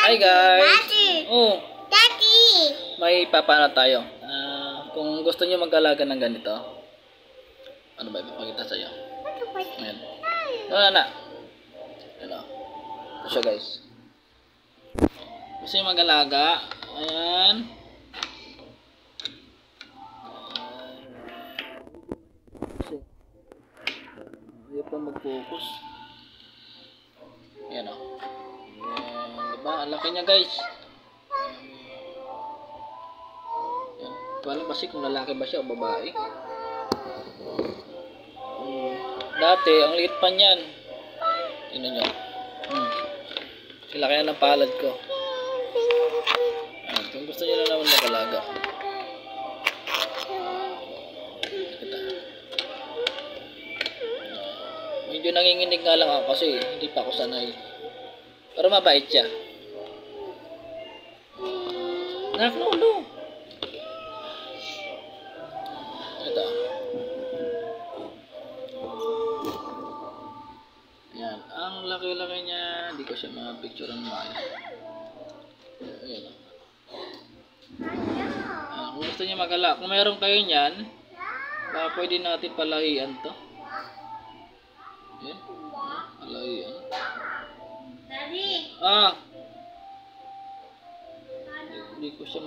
Hi guys! Oh, Daddy! may papano tayo. Kung gusto niyo mag-alaga ng ganito, ano ba ipapakita sa iyo? Ayan. Na. Ano? Ito siya guys. Gusto niyo mag-alaga? Ayan. Ayaw pa mag-focus. Ayan o. Ayan. Diba? Ang laki niya guys. Wala kasi kung lalaki ba siya o babae. Dati, ang liit pa niyan. Tingnan nyo. Sila kaya ng palad ko. Kung gusto nyo na naman mag-alaga. Kita. Medyo nanginginig nga lang ako kasi hindi pa ako sanay. Pero mabait siya. No. Ito. Ayan. Ang laki-laki niya. Hindi ko siya ma-picturean maayos. Ayan. Kung gusto niya mag-alaga, kung meron kayo niyan, baka pwede natin palahian to. Ayan. Palahian. Daddy! Hindi ko siya